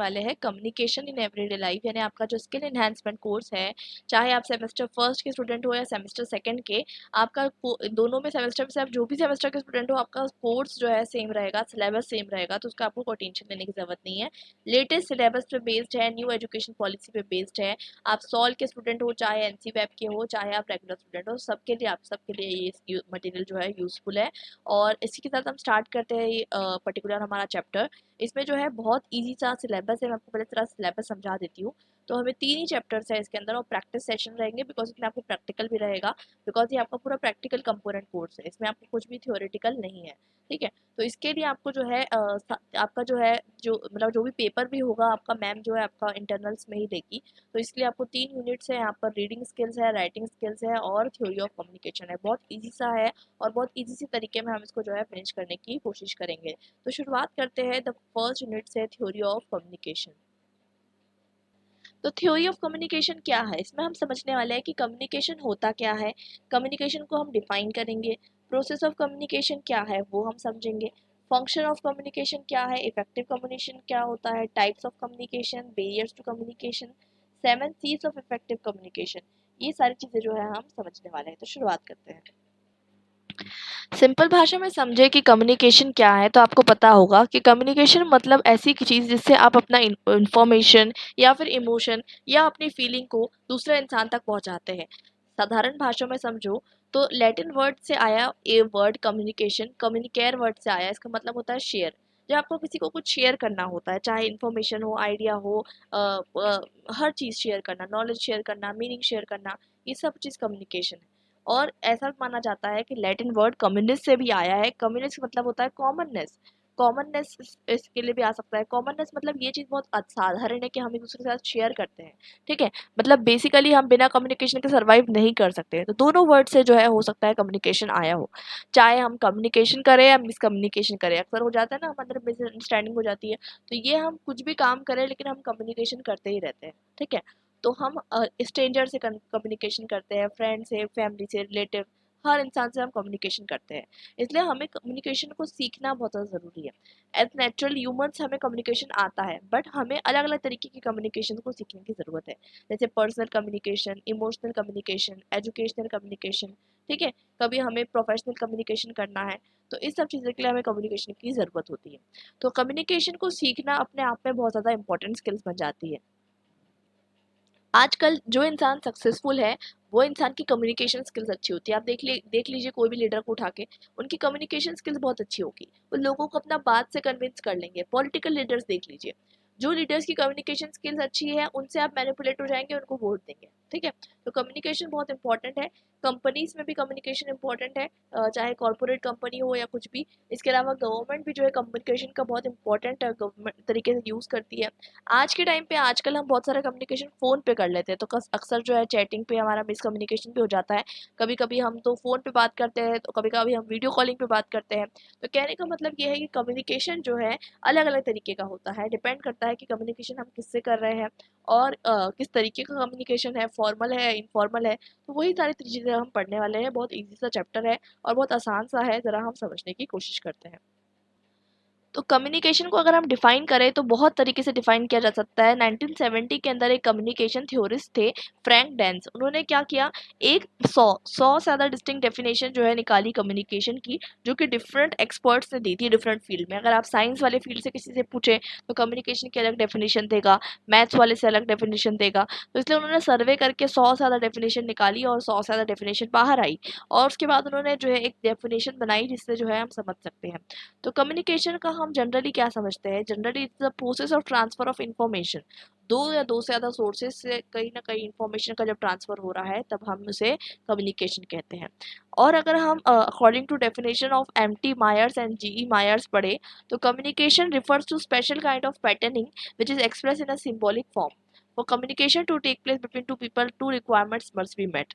वाले हैं communication in everyday life, यानी आपका जो स्किल एनहांसमेंट कोर्स है, चाहे आप सेमेस्टर फर्स्ट के स्टूडेंट हो या सेमेस्टर सेकंड के, आपका दोनों में सेमेस्टर में से आप जो भी सेमेस्टर के स्टूडेंट हो, आपका कोर्स जो है सेम रहेगा, सिलेबस सेम रहेगा, तो उसका आपको कोई टेंशन लेने की जरूरत नहीं है। लेटेस्ट सिलेबस पे बेस्ड है, न्यू एजुकेशन पॉलिसी पे बेस्ड है। आप सॉल के स्टूडेंट हो, चाहे एनसी वेब के हो, चाहे आप रेगुलर स्टूडेंट हो, सबके लिए आप सबके लिए ये मटेरियल जो है यूजफुल है। और इसी के साथ हम स्टार्ट करते हैं ये पर्टिकुलर हमारा चैप्टर। इसमें जो है बहुत इजी सा सिलेबस है, मैं आपको पहले तरह सिलेबस समझा देती हूँ। तो हमें 3 ही चैप्टर्स है इसके अंदर, और प्रैक्टिस सेशन रहेंगे बिकॉज इसमें आपको प्रैक्टिकल भी रहेगा, बिकॉज ये आपका पूरा प्रैक्टिकल कंपोनेंट कोर्स है, इसमें आपको कुछ भी थ्योरेटिकल नहीं है। ठीक है, तो इसके लिए आपको जो है आपका जो है जो मतलब जो भी पेपर भी होगा आपका, मैम जो है आपका इंटरनल्स में ही देगी। तो इसलिए आपको 3 यूनिट्स है यहाँ पर, रीडिंग स्किल्स है, राइटिंग स्किल्स है और थ्योरी ऑफ कम्युनिकेशन है। बहुत ईजी सा है और बहुत ईजी सी तरीके में हम इसको जो है फिनिश करने की कोशिश करेंगे। तो शुरुआत करते हैं। द फर्स्ट यूनिट से थ्योरी ऑफ कम्युनिकेशन। तो थ्योरी ऑफ कम्युनिकेशन क्या है, इसमें हम समझने वाले हैं कि कम्युनिकेशन होता क्या है, कम्युनिकेशन को हम डिफाइन करेंगे, प्रोसेस ऑफ कम्युनिकेशन क्या है वो हम समझेंगे, फंक्शन ऑफ कम्युनिकेशन क्या है, इफेक्टिव कम्युनिकेशन क्या होता है, types of communication, barriers to communication, 7 C's of effective communication, ये सारी चीज़ें जो है हम समझने वाले हैं। तो शुरुआत करते हैं। सिंपल भाषा में समझे कि कम्युनिकेशन क्या है, तो आपको पता होगा कि कम्युनिकेशन मतलब ऐसी चीज़ जिससे आप अपना इंफॉर्मेशन या फिर इमोशन या अपनी फीलिंग को दूसरे इंसान तक पहुंचाते हैं। साधारण भाषा में समझो तो लैटिन वर्ड से आया ए वर्ड कम्युनिकेशन, कम्युनिकेयर वर्ड से आया, इसका मतलब होता है शेयर। जब आपको किसी को कुछ शेयर करना होता है, चाहे इन्फॉर्मेशन हो, आइडिया हो, हर चीज़ शेयर करना, नॉलेज शेयर करना, मीनिंग शेयर करना, ये सब चीज़ कम्युनिकेशन है। और ऐसा माना जाता है कि लैटिन वर्ड कम्युनिस्ट से भी आया है। कम्युनिस्ट मतलब होता है कॉमननेस, कॉमननेस इसके लिए भी आ सकता है। कॉमननेस मतलब ये चीज़ बहुत साधारण है कि हम एक दूसरे के साथ शेयर करते हैं। ठीक है, मतलब बेसिकली हम बिना कम्युनिकेशन के सर्वाइव नहीं कर सकते। तो दोनों वर्ड से जो है हो सकता है कम्युनिकेशन आया हो, चाहे हम कम्युनिकेशन करें या मिसकम्युनिकेशन करें। अक्सर हो जाता है ना, हम अंदर मिसअंडरस्टैंडिंग हो जाती है, तो ये हम कुछ भी काम करें लेकिन हम कम्युनिकेशन करते ही रहते हैं। ठीक है, तो हम स्ट्रेंजर से कम्युनिकेशन करते हैं, फ्रेंड से, फैमिली से, रिलेटिव, हर इंसान से हम कम्युनिकेशन करते हैं। इसलिए हमें कम्युनिकेशन को सीखना बहुत ज़्यादा ज़रूरी है। एज नेचुरल ह्यूमंस हमें कम्युनिकेशन आता है, बट हमें अलग अलग तरीके की कम्युनिकेशन को सीखने की ज़रूरत है, जैसे personal communication, emotional communication, educational communication. ठीक है, कभी हमें प्रोफेशनल कम्युनिकेशन करना है, तो इस सब चीज़ों के लिए हमें कम्युनिकेशन की ज़रूरत होती है। तो कम्युनिकेशन को सीखना अपने आप में बहुत ज़्यादा इंपॉर्टेंट स्किल्स बन जाती है। आजकल जो इंसान सक्सेसफुल है वो इंसान की कम्युनिकेशन स्किल्स अच्छी होती है। आप देख लीजिए कोई भी लीडर को उठा के, उनकी कम्युनिकेशन स्किल्स बहुत अच्छी होगी, वो लोगों को अपना बात से कन्विंस कर लेंगे। पॉलिटिकल लीडर्स देख लीजिए, जो लीडर्स की कम्युनिकेशन स्किल्स अच्छी है उनसे आप मैनिपुलेट हो जाएंगे, उनको वोट देंगे। ठीक है, तो कम्युनिकेशन बहुत इंपॉर्टेंट है। कंपनीज में भी कम्युनिकेशन इंपॉर्टेंट है, चाहे कॉर्पोरेट कंपनी हो या कुछ भी। इसके अलावा गवर्नमेंट भी जो है कम्युनिकेशन का बहुत इंपॉर्टेंट गवर्नमेंट तरीके से यूज़ करती है। आज के टाइम पे आजकल हम बहुत सारा कम्युनिकेशन फ़ोन पे कर लेते हैं, तो अक्सर जो है चैटिंग पे हमारा मिसकम्युनिकेशन भी हो जाता है। कभी कभी हम तो फ़ोन पे बात करते हैं, तो कभी कभी हम वीडियो कॉलिंग पे बात करते हैं। तो कहने का मतलब ये है कि कम्युनिकेशन जो है अलग अलग तरीके का होता है, डिपेंड करता है कि कम्युनिकेशन हम किससे कर रहे हैं और किस तरीके का कम्युनिकेशन है, फॉर्मल है, इनफॉर्मल है। तो वही सारी चीज़ें हम पढ़ने वाले हैं। बहुत ईजी सा चैप्टर है और बहुत आसान सा है, ज़रा हम समझने की कोशिश करते हैं। तो कम्युनिकेशन को अगर हम डिफाइन करें तो बहुत तरीके से डिफाइन किया जा सकता है। 1970 के अंदर एक कम्युनिकेशन थ्योरिस्ट थे, फ्रैंक डेंस। उन्होंने क्या किया, एक 100 से ज़्यादा डिस्टिंक्ट डेफिनेशन जो है निकाली कम्युनिकेशन की, जो कि डिफरेंट एक्सपर्ट्स ने दी थी डिफरेंट फील्ड में। अगर आप साइंस वाले फील्ड से किसी से पूछें तो कम्युनिकेशन की अलग डेफिनेशन देगा, मैथ्स वाले से अलग डेफिनेशन देगा। तो इसलिए उन्होंने सर्वे करके 100 से ज़्यादा डेफिनेशन निकाली और 100 से ज़्यादा डेफिनेशन बाहर आई, और उसके बाद उन्होंने जो है एक डेफिनेशन बनाई जिससे जो है हम समझ सकते हैं। तो कम्युनिकेशन का हम जनरली क्या समझते हैं, generally it's the process of transfer of information. दो या दो से ज़्यादा सोर्सेज से कहीं ना कहीं इंफॉर्मेशन का जब ट्रांसफर हो रहा है तब हम उसे कम्युनिकेशन कहते हैं। और अगर हम according to definition of M T. Myers and G E. Myers पढ़े, तो communication refers to special kind of patterning which is express in a symbolic form. For communication to take place between two people, two requirements must be met.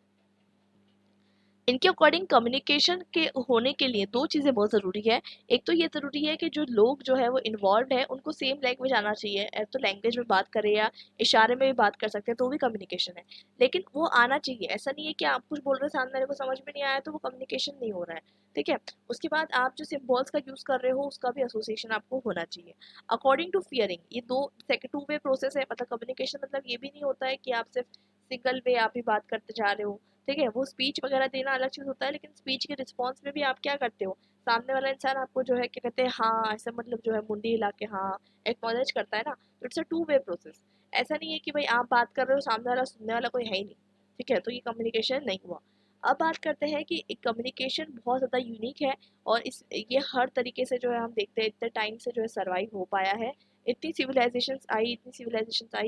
इनके according communication के होने के लिए दो चीज़ें बहुत ज़रूरी है। एक तो ये ज़रूरी है कि जो लोग जो है वो इन्वॉल्व है उनको सेम लैंग्वेज आना चाहिए। तो लैंग्वेज में बात करें या इशारे में भी बात कर सकते हैं तो भी कम्युनिकेशन है, लेकिन वो आना चाहिए। ऐसा नहीं है कि आप कुछ बोल रहे हो सामने वाले को समझ में नहीं आया तो वो कम्युनिकेशन नहीं हो रहा है। ठीक है, उसके बाद आप जो सिम्बॉल्स का यूज़ कर रहे हो उसका भी एसोसिएशन आपको होना चाहिए अकॉर्डिंग टू फियरिंग। ये दो टू वे प्रोसेस है। मतलब कम्युनिकेशन मतलब ये भी नहीं होता है कि आप सिर्फ सिंगल वे आप ही बात करते जा रहे हो। ठीक है, वो स्पीच वगैरह देना अलग चीज़ होता है, लेकिन स्पीच के रिस्पॉन्स में भी आप क्या करते हो, सामने वाला इंसान आपको जो है क्या कहते हैं हाँ ऐसा मतलब जो है मुंडी हिला के हाँ एक्नॉलेज करता है ना, तो it's a two way process. ऐसा नहीं है कि भाई आप बात कर रहे हो सामने वाला सुनने वाला कोई है ही नहीं। ठीक है, तो ये कम्युनिकेशन नहीं हुआ। अब बात करते हैं कि कम्युनिकेशन बहुत ज़्यादा यूनिक है और इस ये हर तरीके से जो है हम देखते हैं इतने टाइम से जो है सर्वाइव हो पाया है। इतनी सिविलाइजेशंस आई,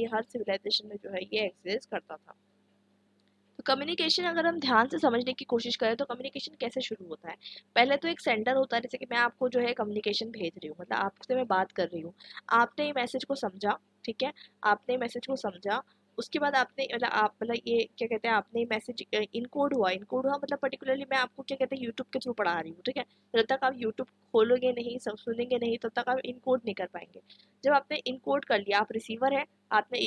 हर सिविलाइजेशन में जो है ये एग्जिस्ट करता था। तो कम्युनिकेशन अगर हम ध्यान से समझने की कोशिश करें तो कम्युनिकेशन कैसे शुरू होता है। पहले तो एक सेंडर होता है, जैसे कि मैं आपको जो है कम्युनिकेशन भेज रही हूँ, मतलब आपसे मैं बात कर रही हूँ, आपने मैसेज को समझा। ठीक है, आपने मैसेज को समझा, उसके बाद आपने मतलब आप मतलब ये क्या कहते हैं आपने मैसेज इनकोड हुआ मतलब पर्टिकुलरली मैं आपको क्या कहते हैं यूट्यूब के थ्रू पढ़ा रही हूँ। ठीक है, जब तक आप यूट्यूब खोलोगे नहीं सब सुनेंगे नहीं तब तक आप इनकोड नहीं कर पाएंगे। जब आपने इनकोड कर लिया, आप रिसीवर है, आपने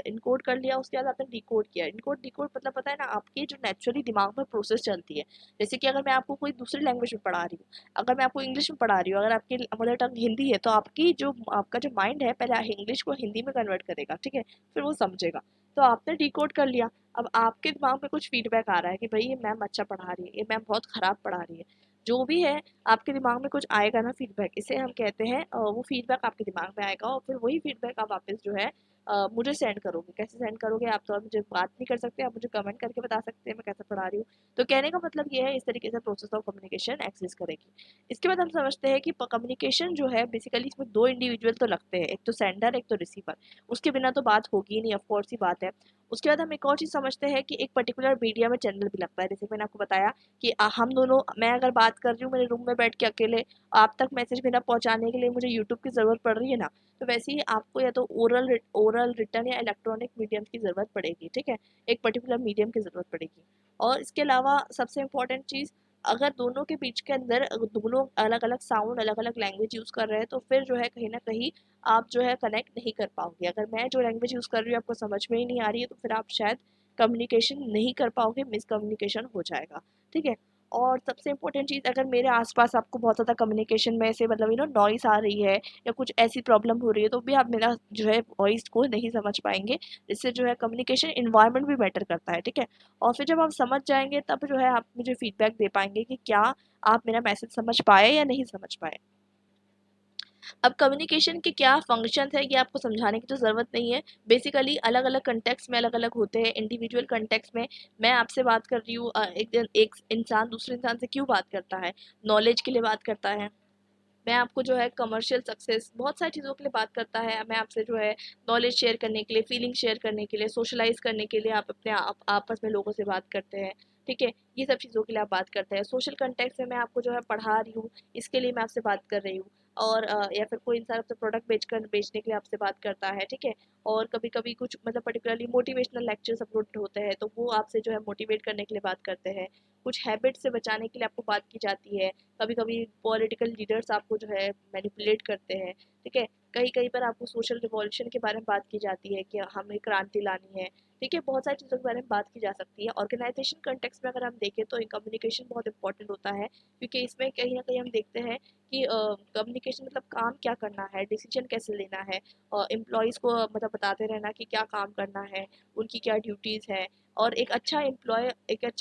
इनकोड कर लिया, उसके बाद आपने डिकोड किया। इनकोड डिकोड मतलब पता है ना आपके जो नेचुरली दिमाग में प्रोसेस चलती है। जैसे कि अगर मैं आपको कोई दूसरी लैंग्वेज में पढ़ा रही हूँ, अगर मैं आपको इंग्लिश में पढ़ा रही हूँ, अगर आपकी मदर टंग हिंदी है तो आपका जो माइंड है पहले इंग्लिश को हिंदी में कन्वर्ट करेगा। ठीक है, फिर वो समझेगा। तो आपने डिकोड कर लिया। अब आपके दिमाग में कुछ फीडबैक आ रहा है कि भाई ये मैम अच्छा पढ़ा रही है, ये मैम बहुत खराब पढ़ा रही है, जो भी है आपके दिमाग में कुछ आएगा ना फीडबैक, इसे हम कहते हैं वो फीडबैक आपके दिमाग में आएगा और फिर वही फीडबैक आप वापस जो है मुझे सेंड करोगे। कैसे सेंड करोगे, आप तो अब मुझे बात नहीं कर सकते, आप मुझे कमेंट करके बता सकते हैं मैं कैसे पढ़ा रही हूँ। तो कहने का मतलब ये है, इस तरीके से प्रोसेस ऑफ कम्युनिकेशन एक्सिस्ट करेगी। इसके बाद हम समझते हैं कि कम्युनिकेशन जो है बेसिकली इसमें दो इंडिविजुअल तो लगते हैं, एक तो सेंडर एक तो रिसीवर। उसके बिना तो बात होगी ही नहीं, ऑफकोर्स ही बात है। उसके बाद हम एक और चीज़ समझते हैं कि एक पर्टिकुलर मीडिया में चैनल भी लगता है। जैसे मैंने आपको बताया कि हम दोनों, मैं अगर बात कर रही हूँ मेरे रूम में बैठ के अकेले, आप तक मैसेज मेरा पहुंचाने के लिए मुझे यूट्यूब की ज़रूरत पड़ रही है ना, तो वैसे ही आपको या तो ओरल रिटर्न या इलेक्ट्रॉनिक मीडियम की ज़रूरत पड़ेगी। ठीक है, एक पर्टिकुलर मीडियम की ज़रूरत पड़ेगी। और इसके अलावा सबसे इम्पोर्टेंट चीज़, अगर दोनों के बीच के अंदर दोनों अलग अलग साउंड अलग अलग लैंग्वेज यूज़ कर रहे हैं तो फिर जो है कहीं ना कहीं आप जो है कनेक्ट नहीं कर पाओगे। अगर मैं जो लैंग्वेज यूज़ कर रही हूँ आपको समझ में ही नहीं आ रही है तो फिर आप शायद कम्युनिकेशन नहीं कर पाओगे, मिसकम्युनिकेशन हो जाएगा। ठीक है, और सबसे इम्पोर्टेंट चीज़, अगर मेरे आसपास आपको बहुत ज़्यादा कम्युनिकेशन में से मतलब नॉइस आ रही है या कुछ ऐसी प्रॉब्लम हो रही है तो भी आप मेरा जो है वॉइस को नहीं समझ पाएंगे। इससे जो है कम्युनिकेशन इन्वायरमेंट भी मैटर करता है। ठीक है, और फिर जब आप समझ जाएंगे तब जो है आप मुझे फीडबैक दे पाएंगे कि क्या आप मेरा मैसेज समझ पाए या नहीं समझ पाए। अब कम्युनिकेशन के क्या फंक्शन है ये आपको समझाने की तो ज़रूरत नहीं है। बेसिकली अलग अलग कंटेक्स्ट में अलग अलग होते हैं। इंडिविजुअल कंटेक्स्ट में मैं आपसे बात कर रही हूँ, एक इंसान दूसरे इंसान से क्यों बात करता है, नॉलेज के लिए बात करता है। मैं आपको जो है कमर्शियल सक्सेस बहुत सारी चीज़ों के लिए बात करता है। मैं आपसे जो है नॉलेज शेयर करने के लिए, फीलिंग शेयर करने के लिए, सोशलाइज करने के लिए आप अपने आपस में लोगों से बात करते हैं। ठीक है, ये सब चीज़ों के लिए आप बात करते हैं। सोशल कंटेक्ट में मैं आपको जो है पढ़ा रही हूँ, इसके लिए मैं आपसे बात कर रही हूँ। और या फिर कोई इंसान आपसे प्रोडक्ट बेचने के लिए आपसे बात करता है। ठीक है, और कभी कभी कुछ मतलब पर्टिकुलरली मोटिवेशनल लेक्चर्स अपलोड होते हैं तो वो आपसे जो है मोटिवेट करने के लिए बात करते हैं। कुछ हैबिट से बचाने के लिए आपको बात की जाती है। कभी कभी पॉलिटिकल लीडर्स आपको जो है मैनिपुलेट करते हैं। ठीक है, कहीं कहीं पर आपको सोशल रिवॉल्यूशन के बारे में बात की जाती है कि हमें क्रांति लानी है। ठीक है, बहुत सारी चीज़ों के बारे में बात की जा सकती है। ऑर्गेनाइजेशन कंटेक्स्ट में अगर हम देखें तो कम्युनिकेशन बहुत इंपॉर्टेंट होता है, क्योंकि इसमें कहीं ना कहीं हम देखते हैं कि कम्युनिकेशन मतलब काम क्या करना है, डिसीजन कैसे लेना है, एम्प्लॉयज़ को मतलब बताते रहना कि क्या काम करना है, उनकी क्या ड्यूटीज़ है। और एक अच्छा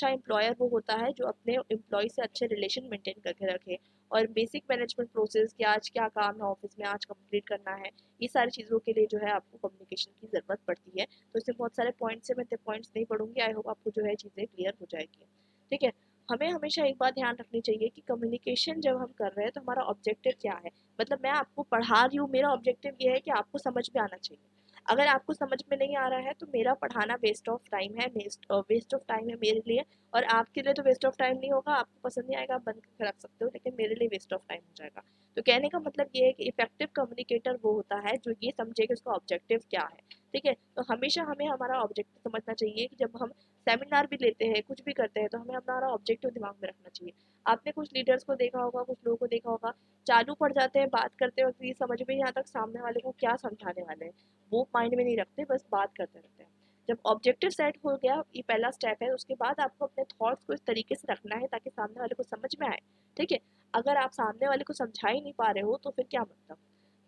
एम्प्लॉयर वो होता है जो अपने एम्प्लॉय से अच्छे रिलेशन मेंटेन करके रखे। और बेसिक मैनेजमेंट प्रोसेस कि आज क्या काम है ऑफिस में, आज कंप्लीट करना है, ये सारी चीज़ों के लिए जो है आपको कम्युनिकेशन की ज़रूरत पड़ती है। तो इसमें बहुत सारे पॉइंट्स है, मैं इतने पॉइंट्स नहीं पढ़ूंगी, आई होप आपको जो है चीज़ें क्लियर हो जाएगी। ठीक है, हमें हमेशा एक बात ध्यान रखनी चाहिए कि कम्युनिकेशन जब हम कर रहे हैं तो हमारा ऑब्जेक्टिव क्या है। मतलब मैं आपको पढ़ा रही हूँ, मेरा ऑब्जेक्टिव ये है कि आपको समझ में आना चाहिए। अगर आपको समझ में नहीं आ रहा है तो मेरा पढ़ाना वेस्ट ऑफ टाइम है, वेस्ट ऑफ टाइम है मेरे लिए। और आपके लिए तो वेस्ट ऑफ टाइम नहीं होगा, आपको पसंद नहीं आएगा आप बंद करके रख सकते हो, लेकिन मेरे लिए वेस्ट ऑफ टाइम हो जाएगा। तो कहने का मतलब ये है कि इफेक्टिव कम्युनिकेटर वो होता है जो ये समझे कि उसका ऑब्जेक्टिव क्या है। ठीक है। तो हमेशा हमें हमारा ऑब्जेक्टिव समझना चाहिए कि जब हम सेमिनार भी लेते हैं, कुछ भी करते हैं, तो हमें हमारा ऑब्जेक्टिव दिमाग में रखना चाहिए। आपने कुछ लीडर्स को देखा होगा, कुछ लोगों को देखा होगा, चालू पड़ जाते हैं बात करते वक्त, ये समझ में नहीं आता सामने वाले को क्या समझाने वाले हैं, वो माइंड में नहीं रखते, बस बात करते रहते हैं। जब ऑब्जेक्टिव सेट हो गया, ये पहला स्टेप है, उसके बाद आपको अपने थॉट्स को इस तरीके से रखना है ताकि सामने वाले को समझ में आए। ठीक है। अगर आप सामने वाले को समझा ही नहीं पा रहे हो तो फिर क्या मतलब।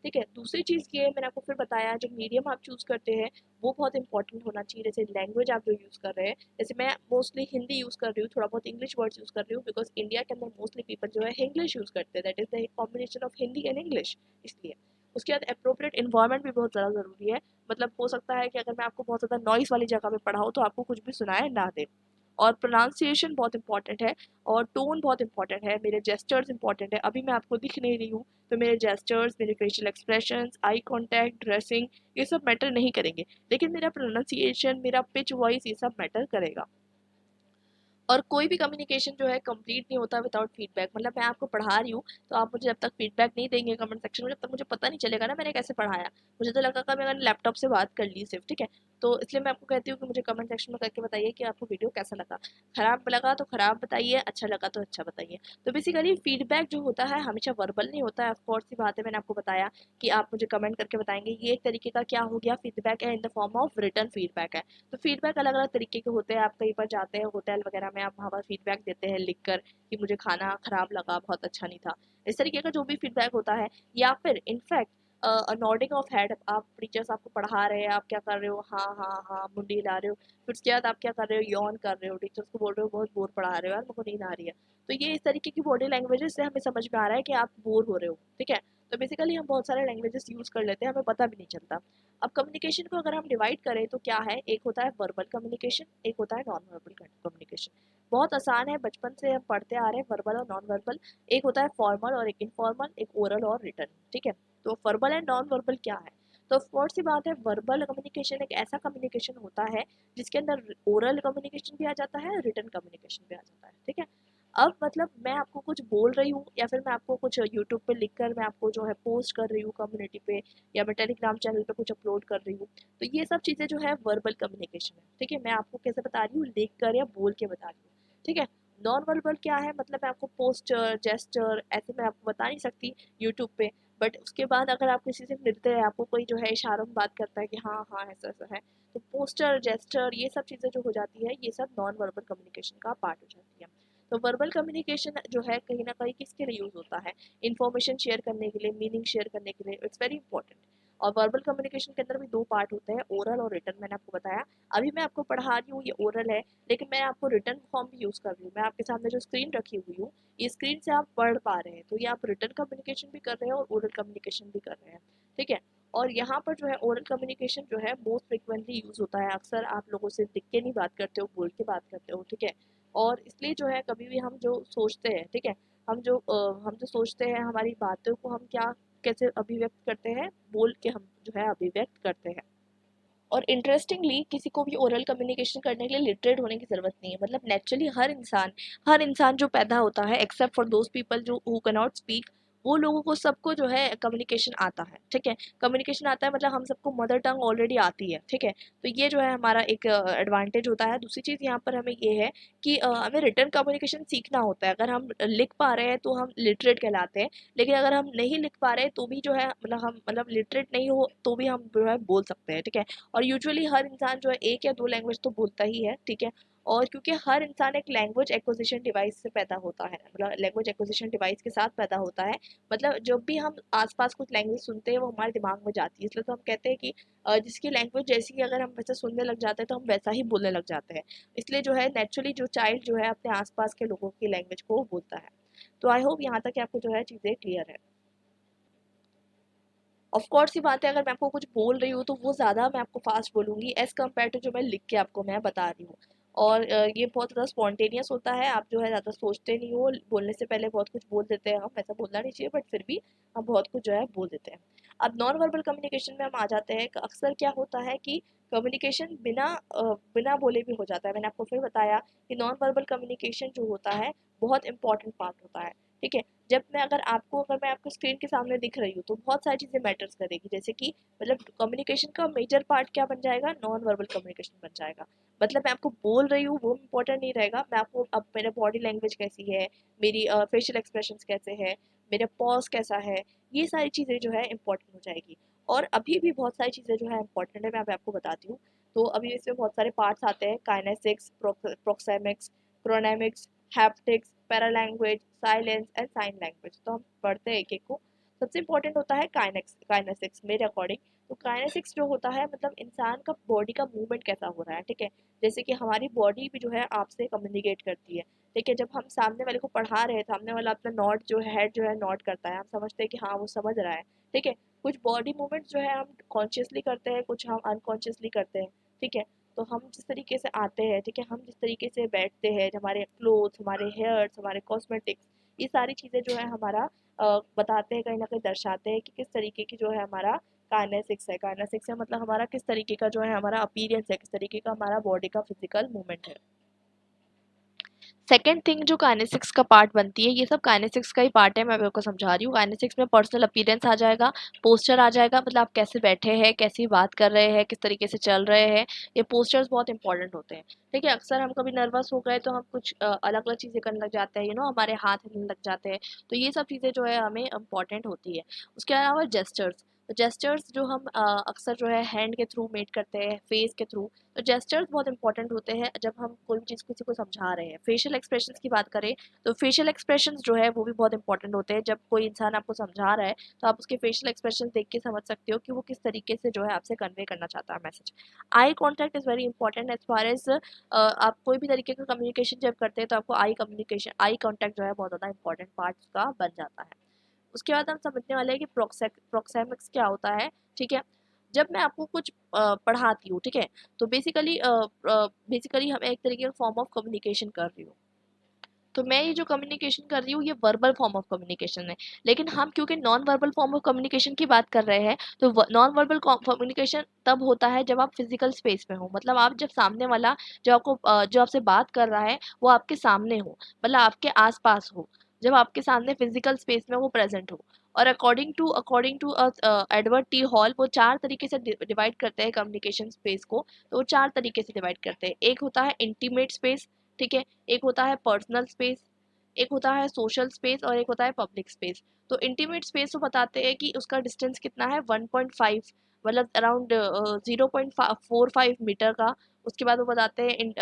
ठीक है। दूसरी चीज़ ये है, मैंने आपको फिर बताया, जो मीडियम आप चूज़ करते हैं वो बहुत इंपॉर्टेंट होना चाहिए। जैसे लैंग्वेज आप जो यूज़ कर रहे हैं, जैसे मैं मोस्टली हिंदी यूज़ कर रही हूँ, थोड़ा बहुत इंग्लिश वर्ड्स यूज़ कर रही हूँ, बिकॉज इंडिया के अंदर मोस्टली पीपल जो है इंग्लिश यूज़ करते हैं, that is the combination of Hindi and English, इसलिए। उसके बाद अप्रोप्रिएट इन्वायरमेंट भी बहुत ज़्यादा ज़रूरी है। मतलब हो सकता है कि अगर मैं आपको बहुत ज़्यादा नॉइस वाली जगह पे पढ़ाऊँ तो आपको कुछ भी सुनाए ना दे। और प्रोनाउंसिएशन बहुत इंपॉर्टेंट है, और टोन बहुत इंपॉर्टेंट है, मेरे जेस्चर्स इंपॉर्टेंट है। अभी मैं आपको दिख नहीं रही हूँ तो मेरे जेस्चर्स, मेरे facial expressions, eye contact, dressing, ये सब मैटर नहीं करेंगे, लेकिन मेरा प्रोनाउंसिएशन, मेरा पिच वॉइस, ये सब मैटर करेगा। और कोई भी कम्युनिकेशन जो है कंप्लीट नहीं होता विदाउट फीडबैक। मतलब मैं आपको पढ़ा रही हूँ तो आप मुझे जब तक फीडबैक नहीं देंगे कमेंट सेक्शन में, जब तक मुझे पता नहीं चलेगा ना मैंने कैसे पढ़ाया। मुझे तो लगा कि मैंने लैपटॉप से बात कर ली सिर्फ, ठीक है। तो इसलिए मैं आपको कहती हूँ कि मुझे कमेंट सेक्शन में करके बताइए कि आपको वीडियो कैसा लगा। खराब लगा तो खराब बताइए, अच्छा लगा तो अच्छा बताइए। तो बेसिकली फीडबैक जो होता है हमेशा वर्बल नहीं होता है, ऑफकोर्स सी बात है, मैंने आपको बताया कि आप मुझे कमेंट करके बताएंगे। ये एक तरीके का क्या हो गया, फीडबैक है in the form of return feedback है। तो फीडबैक अलग अलग तरीके के होते हैं। आप कहीं पर जाते हैं होटल वगैरह में, आप वहाँ पर फीडबैक देते हैं लिखकर कि मुझे खाना खराब लगा, बहुत अच्छा नहीं था, इस तरीके का जो भी फीडबैक होता है। या फिर इनफैक्ट नॉडिंग ऑफ हेड, आप टीचर्स आपको पढ़ा रहे हैं, आप क्या कर रहे हो, हाँ हाँ हाँ मुंडी हिला रहे हो, फिर उसके बाद आप क्या कर रहे हो, यौन कर रहे हो, टीचर्स को बोल रहे हो बहुत बोर पढ़ा रहे हो यार, मेरे को नींद आ रही है। तो ये इस तरीके की बॉडी लैंग्वेजेस से हमें समझ में आ रहा है कि आप बोर हो रहे हो। ठीक है। तो बेसिकली हम बहुत सारे लैंग्वेजेस यूज कर लेते हैं, हमें पता भी नहीं चलता। अब कम्युनिकेशन को अगर हम डिवाइड करें तो क्या है, एक होता है वर्बल कम्युनिकेशन, एक होता है नॉन वर्बल कम्युनिकेशन। बहुत आसान है, बचपन से हम पढ़ते आ रहे हैं वर्बल और नॉन वर्बल। एक होता है फॉर्मल और एक इनफॉर्मल, एक ओरल और रिटर्न। ठीक है। तो वर्बल एंड नॉन वर्बल क्या है, तो फोर्थ सी बात है, वर्बल कम्युनिकेशन एक ऐसा कम्युनिकेशन होता है जिसके अंदर ओरल कम्युनिकेशन भी आ जाता है, रिटर्न कम्युनिकेशन भी आ जाता है। ठीक है। अब मतलब मैं आपको कुछ बोल रही हूँ या फिर मैं आपको कुछ यूट्यूब पे लिखकर मैं आपको जो है पोस्ट कर रही हूँ कम्युनिटी पे, या मैं टेलीग्राम चैनल पे कुछ अपलोड कर रही हूँ, तो ये सब चीज़ें जो है वर्बल कम्युनिकेशन है। ठीक है। मैं आपको कैसे बता रही हूँ, लिख कर या बोल के बता रही हूँ। ठीक है। नॉन वर्बल क्या है, मतलब मैं आपको पोस्टर जेस्टर ऐसे मैं आपको बता नहीं सकती यूट्यूब पे, बट उसके बाद अगर आप किसी से मिलते हैं, आपको कोई जो है इशारों में बात करता है कि हाँ हाँ ऐसा ऐसा है, तो पोस्टर जेस्टर ये सब चीज़ें जो हो जाती है, ये सब नॉन वर्बल कम्युनिकेशन का पार्ट हो जाती है। तो वर्बल कम्युनिकेशन जो है कहीं ना कहीं किसके लिए यूज होता है, इन्फॉर्मेशन शेयर करने के लिए, मीनिंग शेयर करने के लिए, इट्स वेरी इंपॉर्टेंट। और वर्बल कम्युनिकेशन के अंदर भी दो पार्ट होते हैं, ओरल और रिटर्न, मैंने आपको बताया। अभी मैं आपको पढ़ा रही हूँ ये ओरल है, लेकिन मैं आपको रिटर्न फॉर्म भी यूज़ कर रही हूँ। मैं आपके सामने जो स्क्रीन रखी हुई हूँ, ये स्क्रीन से आप पढ़ पा रहे हैं, तो ये आप रिटर्न कम्युनिकेशन भी कर रहे हैं और ओरल कम्युनिकेशन भी कर रहे हैं। ठीक है। और यहाँ पर जो है ओरल कम्युनिकेशन जो है मोस्ट फ्रिक्वेंटली यूज़ होता है। अक्सर आप लोगों से लिख के नहीं बात करते हो, बोल के बात करते हो। ठीक है। और इसलिए जो है कभी भी हम जो सोचते हैं, ठीक है, हम जो सोचते हैं, हमारी बातों को हम क्या कैसे अभिव्यक्त करते हैं, बोल के हम जो है अभिव्यक्त करते हैं। और इंटरेस्टिंगली किसी को भी ओरल कम्युनिकेशन करने के लिए लिटरेट होने की ज़रूरत नहीं है। मतलब नेचुरली हर इंसान जो पैदा होता है, एक्सेप्ट फॉर दोज पीपल जो हु कैन नॉट स्पीक, वो लोगों को सबको जो है कम्युनिकेशन आता है। ठीक है। कम्युनिकेशन आता है मतलब हम सबको मदर टंग ऑलरेडी आती है। ठीक है। तो ये जो है हमारा एक एडवांटेज होता है। दूसरी चीज़ यहाँ पर हमें ये है कि हमें रिटर्न कम्युनिकेशन सीखना होता है। अगर हम लिख पा रहे हैं तो हम लिटरेट कहलाते हैं, लेकिन अगर हम नहीं लिख पा रहे तो भी जो है मतलब हम मतलब लिटरेट नहीं हो तो भी हम जो है बोल सकते हैं। ठीक है। और यूजुअली हर इंसान जो है एक या दो लैंग्वेज तो बोलता ही है। ठीक है। और क्योंकि हर इंसान एक लैंग्वेज एक्विजिशन डिवाइस से पैदा होता है, मतलब लैंग्वेज एक्विजिशन डिवाइस के साथ पैदा होता है। मतलब जब भी हम आसपास कुछ लैंग्वेज सुनते हैं वो हमारे दिमाग में जाती है, इसलिए तो हम कहते हैं कि जिसकी लैंग्वेज जैसी अगर हम वैसे सुनने लग जाते हैं तो हम वैसा ही बोलने लग जाते हैं। इसलिए जो है नेचुरली जो चाइल्ड जो है अपने आसपास के लोगों की लैंग्वेज को बोलता है। तो आई होप यहाँ तक आपको जो है चीज़ें क्लियर है। ऑफ कोर्स ये बात है, अगर मैं आपको कुछ बोल रही हूँ तो वो ज़्यादा मैं आपको फास्ट बोलूँगी एज़ कम्पेयर टू जो मैं लिख के आपको मैं बता रही हूँ। और ये बहुत ज़्यादा स्पॉन्टेनियस होता है, आप जो है ज़्यादा सोचते नहीं हो, बोलने से पहले बहुत कुछ बोल देते हैं हम, ऐसा बोलना नहीं चाहिए बट फिर भी हम बहुत कुछ जो है बोल देते हैं। अब नॉन वर्बल कम्युनिकेशन में हम आ जाते हैं, अक्सर क्या होता है कि कम्युनिकेशन बिना बोले भी हो जाता है। मैंने आपको फिर बताया कि नॉन वर्बल कम्युनिकेशन जो होता है बहुत इंपॉर्टेंट पार्ट होता है। ठीक है। अगर मैं आपको स्क्रीन के सामने दिख रही हूँ तो बहुत सारी चीज़ें मैटर्स करेगी, जैसे कि मतलब कम्युनिकेशन का मेजर पार्ट क्या बन जाएगा, नॉन वर्बल कम्युनिकेशन बन जाएगा। मतलब मैं आपको बोल रही हूँ वो इम्पोर्टेंट नहीं रहेगा, मैं आपको अब मेरा बॉडी लैंग्वेज कैसी है, मेरी फेशियल एक्सप्रेशंस कैसे है, मेरा पॉज कैसा है, ये सारी चीज़ें जो है इंपॉर्टेंट हो जाएगी। और अभी भी बहुत सारी चीज़ें जो है इंपॉर्टेंट है, मैं आपको बताती हूँ। तो अभी इसमें बहुत सारे पार्ट्स आते हैं, kinesics, proxemics, chronemics, haptics, paralanguage, silence and sign language. तो हम पढ़ते हैं एक एक को। सबसे इंपॉर्टेंट होता है काइनेसिक्स मेरे अकॉर्डिंग। तो काइनेसिक्स जो होता है मतलब इंसान का बॉडी का मूवमेंट कैसा हो रहा है, ठीक है। जैसे कि हमारी बॉडी भी जो है आपसे कम्युनिकेट करती है, ठीक है। जब हम सामने वाले को पढ़ा रहे हैं, सामने वाला अपना नॉट जो है हेड जो है नॉट करता है, हम समझते हैं कि हाँ वो समझ रहा है, ठीक है। कुछ बॉडी मूवमेंट्स जो है हम कॉन्शियसली करते हैं, कुछ हम अनकॉन्शियसली करते हैं, ठीक है। तो हम जिस तरीके से आते हैं, ठीक है, हम जिस तरीके से बैठते हैं, हमारे क्लोथ्स, हमारे हेयर्स, हमारे कॉस्मेटिक्स, ये सारी चीज़ें जो है हमारा बताते हैं, कहीं ना कहीं दर्शाते हैं कि किस तरीके की जो है हमारा काइनेसिक्स है। काइनेसिक्स है मतलब हमारा किस तरीके का जो है हमारा अपीयरेंस है, किस तरीके का हमारा बॉडी का फिजिकल मूवमेंट है। सेकेंड थिंग जो काइनेसिक्स का पार्ट बनती है, ये सब काइनेसिक्स का ही पार्ट है, मैं आपको समझा रही हूँ। काइनेसिक्स में पर्सनल अपीयरेंस आ जाएगा, पोस्चर आ जाएगा, मतलब आप कैसे बैठे हैं, कैसी बात कर रहे हैं, किस तरीके से चल रहे हैं, ये पोस्चर्स बहुत इंपॉर्टेंट होते हैं, ठीक है। अक्सर हम कभी नर्वस हो गए तो हम कुछ अलग अलग चीज़ें करने लग जाते हैं, हमारे हाथ हिलने लग जाते हैं। तो ये सब चीज़ें जो है हमें इंपॉर्टेंट होती है। उसके अलावा जेस्चर्स, तो जेस्चर्स जो हम अक्सर जो है हैंड के थ्रू मेट करते हैं, फेस के थ्रू। तो जेस्चर्स बहुत इंपॉर्टेंट होते हैं जब हम कोई चीज़ किसी को समझा रहे हैं। फेशियल एक्सप्रेशंस की बात करें तो फेशियल एक्सप्रेशंस जो है वो भी बहुत इंपॉर्टेंट होते हैं। जब कोई इंसान आपको समझा रहा है तो आप उसके फेशियल एक्सप्रेशंस देख के समझ सकते हो कि वो किस तरीके से जो है आपसे कन्वे करना चाहता है message. Eye contact is very important as far as आप कोई भी तरीके का कम्युनिकेशन जब करते हैं तो आपको आई कॉन्टैक्ट जो है बहुत ज़्यादा इंपॉर्टेंट पार्ट का बन जाता है। उसके बाद हम समझने वाले हैं कि प्रोक्सेमिक्स क्या होता है, ठीक है। जब मैं आपको कुछ पढ़ाती हूँ, ठीक है, तो बेसिकली हम एक तरीके का फॉर्म ऑफ कम्युनिकेशन कर रही हूँ। तो मैं ये जो कम्युनिकेशन कर रही हूँ ये वर्बल फॉर्म ऑफ कम्युनिकेशन है, लेकिन हम क्योंकि non verbal form of communication की बात कर रहे हैं तो नॉन वर्बल कम्युनिकेशन तब होता है जब आप फिजिकल स्पेस में हो, मतलब आप जब सामने वाला जो आपसे बात कर रहा है वो आपके सामने हो, मतलब आपके आसपास हो, जब आपके सामने फिजिकल स्पेस में वो प्रेजेंट हो। और according to Edward T Hall वो 4 तरीके से डिवाइड करते हैं कम्युनिकेशन स्पेस को। तो वो 4 तरीके से डिवाइड करते हैं। एक होता है इंटीमेट स्पेस, ठीक है, एक होता है पर्सनल स्पेस, एक होता है सोशल स्पेस और एक होता है पब्लिक स्पेस। तो इंटीमेट स्पेस को बताते हैं कि उसका डिस्टेंस कितना है 1.5, मतलब अराउंड 0.45 मीटर का। उसके बाद वो बताते हैं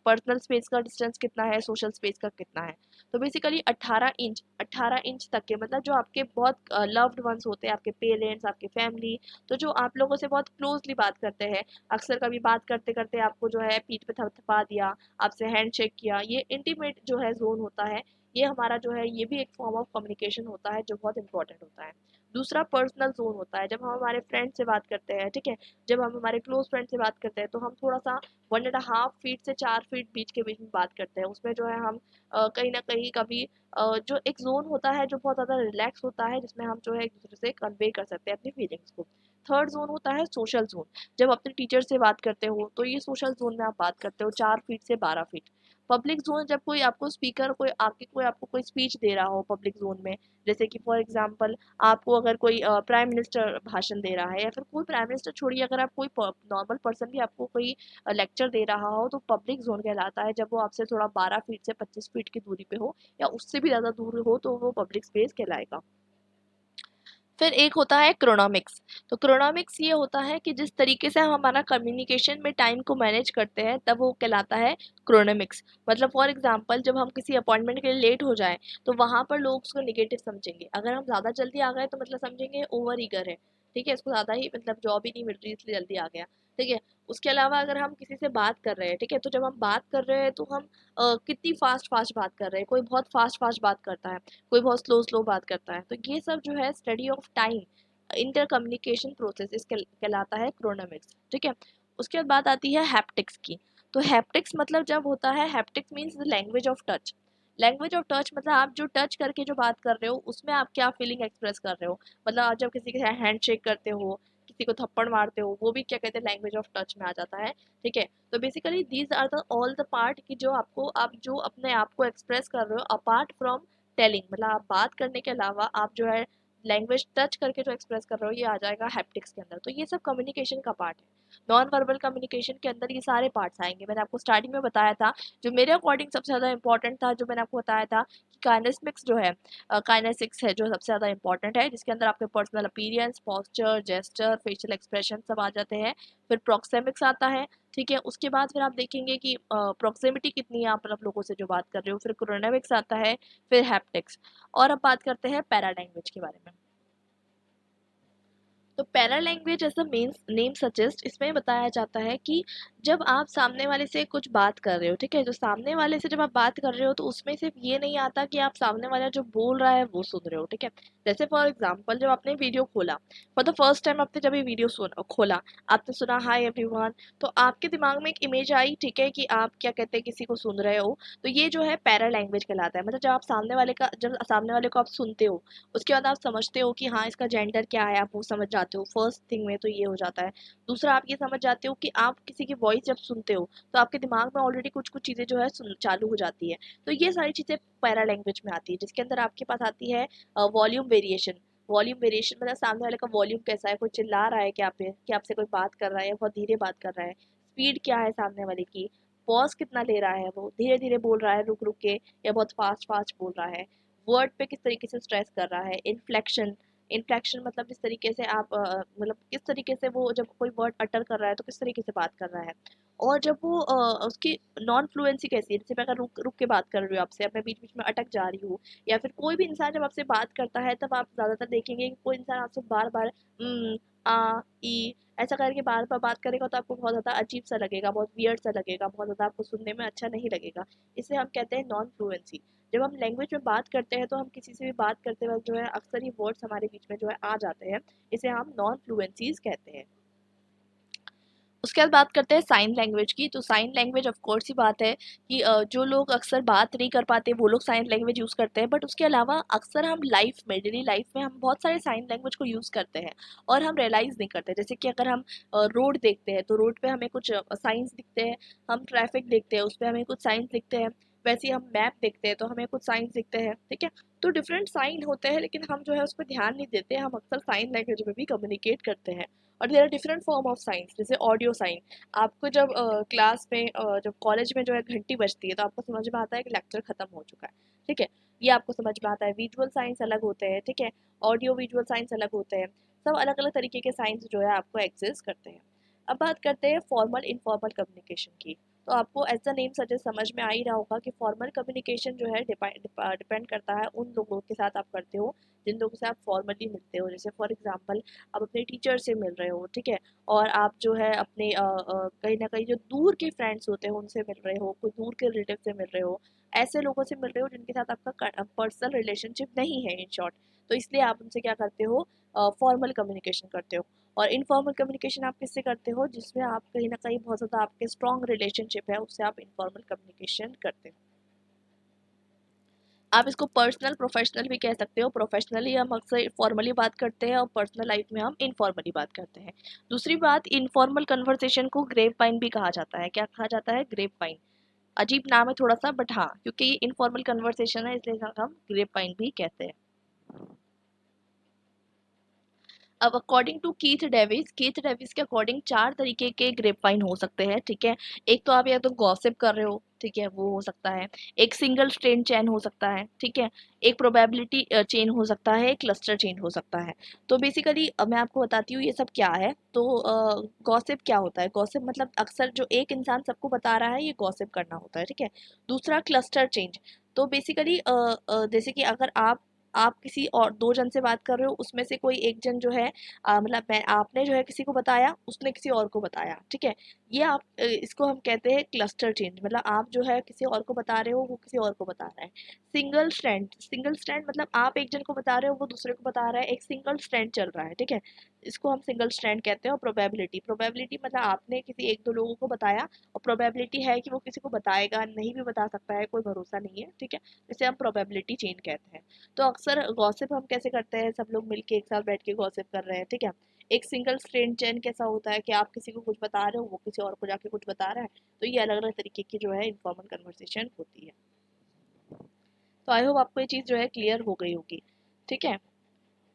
पर्सनल स्पेस का डिस्टेंस कितना है, सोशल स्पेस का कितना है। तो बेसिकली 18 इंच तक के, मतलब जो आपके बहुत लव्ड वंस होते हैं, आपके पेरेंट्स, आपके फैमिली, तो जो आप लोगों से बहुत क्लोजली बात करते हैं, अक्सर कभी बात करते करते आपको जो है पीठ पे थपथपा दिया, आपसे हैंड शेक किया, ये इंटीमेट जो है जोन होता है। ये हमारा जो है ये भी एक फॉर्म ऑफ कम्युनिकेशन होता है जो बहुत इंपॉर्टेंट होता है। दूसरा पर्सनल जोन होता है, जब हम हमारे फ्रेंड से बात करते हैं, ठीक है, जब हम हमारे क्लोज फ्रेंड से बात करते हैं तो हम थोड़ा सा 1.5 फीट से 4 फीट बीच के बीच में बात करते हैं। उसमें जो है हम कहीं ना कहीं कभी जो एक जोन होता है जो बहुत ज़्यादा रिलैक्स होता है, जिसमें हम जो है एक दूसरे से कन्वे कर सकते हैं अपनी फीलिंग्स को। थर्ड जोन होता है सोशल जोन। जब अपने टीचर से बात करते हो तो ये सोशल जोन में आप बात करते हो 4 फीट से 12 फीट। पब्लिक जोन, जब कोई आपको स्पीकर कोई आपको कोई स्पीच दे रहा हो पब्लिक जोन में, जैसे कि फॉर एग्जांपल आपको अगर कोई प्राइम मिनिस्टर भाषण दे रहा है, या फिर कोई प्राइम मिनिस्टर छोड़िए, अगर आप कोई नॉर्मल पर्सन भी आपको कोई लेक्चर दे रहा हो तो पब्लिक जोन कहलाता है। जब वो आपसे थोड़ा 12 फीट से 25 फीट की दूरी पे हो या उससे भी ज़्यादा दूर हो तो वो पब्लिक स्पेस कहलाएगा। फिर एक होता है क्रोनोमिक्स। तो क्रोनोमिक्स ये होता है कि जिस तरीके से हम हमारा कम्युनिकेशन में टाइम को मैनेज करते हैं तब वो कहलाता है क्रोनोमिक्स। मतलब फॉर एग्जांपल जब हम किसी अपॉइंटमेंट के लिए लेट हो जाएं तो वहाँ पर लोग उसको निगेटिव समझेंगे। अगर हम ज़्यादा जल्दी आ गए तो मतलब समझेंगे ओवर ईगर है, ठीक है, इसको ज़्यादा ही मतलब जॉब ही नहीं मिल रही इसलिए जल्दी आ गया, ठीक है। उसके अलावा अगर हम किसी से बात कर रहे हैं, ठीक है, तो जब हम बात कर रहे हैं तो हम कितनी फास्ट फास्ट बात कर रहे हैं, कोई बहुत फास्ट फास्ट बात करता है, कोई बहुत स्लो स्लो बात करता है। तो ये सब जो है study of time, inter communication process इस कहलाता है क्रोनोमिक्स, ठीक है। उसके बाद बात आती है हैप्टिक्स की। तो हैप्टिक्स मतलब जब होता है, haptics means the language of touch. Language of touch मतलब आप जो टच करके जो बात कर रहे हो उसमें आप क्या फीलिंग एक्सप्रेस कर रहे हो। मतलब आप जब किसी के हैंड शेक करते हो, किसी को थप्पड़ मारते हो, वो भी क्या कहते हैं, लैंग्वेज ऑफ टच में आ जाता है, ठीक है। तो basically these are the all the part कि जो आप जो अपने आप को एक्सप्रेस कर रहे हो अपार्ट फ्रॉम टेलिंग, मतलब आप बात करने के अलावा आप जो है लैंग्वेज टच करके जो एक्सप्रेस कर रहे हो, ये आ जाएगा हैप्टिक्स के अंदर। तो ये सब कम्युनिकेशन का पार्ट है। नॉन वर्बल कम्युनिकेशन के अंदर ये सारे पार्ट्स आएंगे। मैंने आपको स्टार्टिंग में बताया था, जो मेरे अकॉर्डिंग सबसे ज़्यादा इंपॉर्टेंट था, जो मैंने आपको बताया था कि काइनेस्मिक्स जो है, काइनेसिक्स है जो सबसे ज़्यादा इंपॉर्टेंट है, जिसके अंदर आपके personal appearance, posture, gesture, facial expression सब आ जाते हैं। फिर प्रोक्सेमिक्स आता है, ठीक है। उसके बाद फिर आप देखेंगे कि प्रॉक्सिमिटी कितनी है आप लोगों से जो बात कर रहे हो। फिर क्रोनेमिक्स आता है, फिर हैप्टिक्स। और अब बात करते हैं पैरा लैंग्वेज के बारे में। तो para language as the name नेम सजेस्ट, इसमें बताया जाता है कि जब आप सामने वाले से कुछ बात कर रहे हो, ठीक है, जो सामने वाले से जब आप बात कर रहे हो तो उसमें सिर्फ ये नहीं आता कि आप सामने वाला जो बोल रहा है वो सुन रहे हो, ठीक है। जैसे फॉर एग्जांपल, जब आपने वीडियो खोला फॉर द फर्स्ट टाइम, आपने जब ये वीडियो खोला, आपने सुना हाय एवरीवन, तो आपके दिमाग में एक इमेज आई, ठीक है, कि आप क्या कहते हैं किसी को सुन रहे हो। तो ये जो है पैरा लैंग्वेज कहलाता है। मतलब जब सामने वाले को आप सुनते हो, उसके बाद आप समझते हो कि हाँ इसका जेंडर क्या है, आप वो समझ जाते हो फर्स्ट थिंग में, तो ये हो जाता है। दूसरा, आप ये समझ जाते हो कि आप किसी की वॉइस जब सुनते हो तो आपके दिमाग में ऑलरेडी कुछ कुछ चीज़ें जो है चालू हो जाती है। तो ये सारी चीज़ें पैरा लैंग्वेज में आती है, जिसके अंदर आपके पास आती है वॉल्यूम वेरिएशन। वॉल्यूम वेरिएशन मतलब सामने वाले का वॉल्यूम कैसा है, कोई चिल्ला रहा है क्या पे, कि आपसे कोई बात कर रहा है या बहुत धीरे बात कर रहा है। स्पीड क्या है सामने वाले की, पॉज कितना ले रहा है, वो धीरे धीरे बोल रहा है रुक रुक के, या बहुत फास्ट फास्ट बोल रहा है। वर्ड पे किस तरीके से स्ट्रेस कर रहा है। इन्फ्लेक्शन, इन्फ्लेक्शन मतलब जिस तरीके से आप मतलब किस तरीके से वो जब कोई वर्ड अटर कर रहा है तो किस तरीके से बात कर रहा है। और जब वो उसकी नॉन फ्लुएंसी कैसी है, जैसे मैं अगर रुक रुक के बात कर रही हूँ आपसे, अब मैं बीच बीच में अटक जा रही हूँ, या फिर कोई भी इंसान जब आपसे बात करता है तब आप ज़्यादातर देखेंगे कि कोई इंसान आपसे बार बार आ ई ऐसा करके बार बार बात करेगा, तो आपको बहुत ज़्यादा अजीब सा लगेगा, बहुत वियर्ड सा लगेगा, बहुत ज़्यादा आपको सुनने में अच्छा नहीं लगेगा। इसे हम कहते हैं नॉन फ्लुएंसी। जब हम लैंग्वेज में बात करते हैं तो हम किसी से भी बात करते वक्त जो है अक्सर ही वर्ड्स हमारे बीच में जो है आ जाते हैं, इसे हम नॉन फ्लुएंसीज कहते हैं। उसके बाद बात करते हैं साइन लैंग्वेज की। तो साइन लैंग्वेज ऑफ कोर्स ही बात है कि जो लोग अक्सर बात नहीं कर पाते वो लोग साइन लैंग्वेज यूज़ करते हैं, बट उसके अलावा अक्सर हम लाइफ में, डेली लाइफ में हम बहुत सारे साइन लैंग्वेज को यूज़ करते हैं और हम रियलाइज़ नहीं करते। जैसे कि अगर हम रोड देखते हैं तो रोड पे हमें कुछ साइंस दिखते हैं, हम ट्रैफिक देखते हैं उस पर हमें कुछ साइंस दिखते हैं, वैसे ही हम मैप देखते हैं तो हमें कुछ साइंस दिखते हैं, ठीक है। तो डिफरेंट साइन होते हैं, लेकिन हम जो है उस पर ध्यान नहीं देते, हम अक्सर साइन लैंग्वेज में भी कम्युनिकेट करते हैं। और there are different form of signs, जैसे ऑडियो साइन। आपको जब क्लास में जब कॉलेज में जो है घंटी बजती है तो आपको समझ में आता है कि लेक्चर खत्म हो चुका है, ठीक है, ये आपको समझ में आता है। विजुअल साइंस अलग होते हैं, ठीक है, ऑडियो विजुअल साइंस अलग होते हैं। सब अलग अलग तरीके के साइंस जो है आपको एग्जिस्ट करते हैं। अब बात करते हैं फॉर्मल इनफॉर्मल कम्युनिकेशन की। तो आपको एज द नेम सजेस्ट समझ में आ ही रहा होगा कि फॉर्मल कम्युनिकेशन जो है डिपेंड करता है उन लोगों के साथ आप करते हो जिन लोगों से आप फॉर्मली मिलते हो। जैसे फॉर एग्जांपल, आप अपने टीचर से मिल रहे हो, ठीक है, और आप जो है अपने कहीं ना कहीं जो दूर के फ्रेंड्स होते हैं उनसे मिल रहे हो, कोई दूर के रिलेटिव से मिल रहे हो, ऐसे लोगों से मिल रहे हो जिनके साथ आपका पर्सनल रिलेशनशिप नहीं है इन शॉर्ट। तो इसलिए आप उनसे क्या करते हो, फॉर्मल कम्युनिकेशन करते हो। और इनफॉर्मल कम्युनिकेशन आप किससे करते हो, जिसमें आप कहीं ना कहीं बहुत ज़्यादा आपके स्ट्रॉन्ग रिलेशनशिप है, उससे आप इनफॉर्मल कम्युनिकेशन करते हो। आप इसको पर्सनल प्रोफेशनल भी कह सकते हो। प्रोफेशनली हम अक्सर फॉर्मली बात करते हैं और पर्सनल लाइफ में हम इनफॉर्मली बात करते हैं। दूसरी बात, इनफॉर्मल कन्वर्सेशन को ग्रेप वाइन भी कहा जाता है। क्या कहा जाता है? Grapevine. अजीब नाम है थोड़ा सा, बट हाँ, क्योंकि ये इनफॉर्मल कन्वर्सेशन है इसलिए हम ग्रेप वाइन भी कहते हैं। अब अकॉर्डिंग टू कीथ डेविस के अकॉर्डिंग चार तरीके के ग्रेप वाइन हो सकते हैं, ठीक है। एक तो आप या तो गॉसिप कर रहे हो, ठीक है, वो हो सकता है। एक सिंगल स्ट्रेन चेन हो सकता है, ठीक है। एक प्रोबेबिलिटी चेन हो सकता है, एक क्लस्टर चेन हो सकता है। तो बेसिकली मैं आपको बताती हूँ ये सब क्या है। तो गॉसिप क्या होता है? गॉसिप मतलब अक्सर जो एक इंसान सबको बता रहा है, ये गॉसिप करना होता है, ठीक है। दूसरा, क्लस्टर चेंज। तो बेसिकली जैसे कि अगर आप किसी और दो जन से बात कर रहे हो, उसमें से कोई एक जन जो है मतलब मैं आपने जो है किसी को बताया, उसने किसी और को बताया, ठीक है। ये आप इसको हम कहते हैं क्लस्टर चेंज। मतलब आप जो है किसी और को बता रहे हो, वो किसी और को बता रहा है। सिंगल स्ट्रैंड मतलब आप एक जन को बता रहे हो, वो दूसरे को बता रहा है, एक सिंगल स्ट्रैंड चल रहा है, ठीक है। इसको हम सिंगल स्ट्रैंड कहते हैं। और प्रोबेबिलिटी मतलब आपने किसी एक दो लोगों को बताया और प्रोबेबिलिटी है कि वो किसी को बताएगा, नहीं भी बता सकता है, कोई भरोसा नहीं है, ठीक है। इसे हम प्रोबेबिलिटी चेन कहते हैं। तो अक्सर गॉसिप हम कैसे करते हैं, सब लोग मिलके एक साथ बैठ के गॉसिप कर रहे हैं, ठीक है। एक सिंगल स्ट्रेन चेन कैसा होता है कि आप किसी को कुछ बता रहे हो, वो किसी और को जाके कुछ बता रहा है। तो ये अलग अलग तरीके की जो है इनफॉर्मल कन्वर्सेशन होती है। तो आई होप आपको ये चीज़ जो है क्लियर हो गई होगी, ठीक है।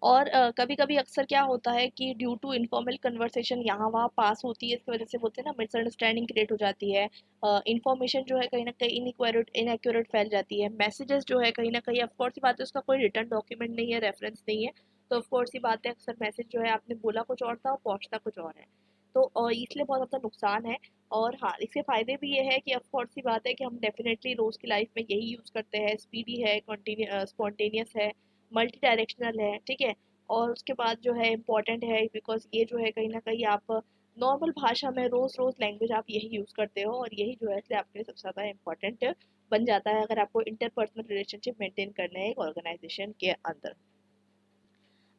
और कभी कभी अक्सर क्या होता है कि ड्यू टू इनफॉर्मल कन्वर्सेशन यहाँ वहाँ पास होती है, इसकी वजह से बोलते हैं ना मिसअंडरस्टैंडिंग क्रिएट हो जाती है, इन्फॉर्मेशन जो है कहीं ना कहीं इनएक्यूरेट फैल जाती है, मैसेजेस जो है कहीं ना कहीं ऑफकोर्स ही बात है उसका कोई रिटर्न डॉक्यूमेंट नहीं है, रेफरेंस नहीं है, तो ऑफकोर्स ही बात है अक्सर मैसेज जो है आपने बोला कुछ और था और पहुँचता कुछ और है, तो इसलिए बहुत ज़्यादा नुकसान है। और हाँ, इसके फ़ायदे भी ये है कि ऑफकोर्स ही बात है कि हम डेफिनेटली रोज़ की लाइफ में यही यूज़ करते हैं, स्पीडी है, स्पॉन्टेनियस है, मल्टी डायरेक्शनल है, ठीक है। और उसके बाद जो है इम्पॉर्टेंट है बिकॉज़ ये जो है कहीं न कहीं आप नॉर्मल भाषा में रोज़-रोज़ लैंग्वेज आप यही यूज़ करते हो, और यही जो है इसलिए आपके लिए सबसे ज़्यादा इम्पॉर्टेंट बन जाता है अगर आपको इंटरपर्सनल रिलेशनशिप मेंटेन करना है एक ऑर्गेनाइजेशन के अंदर।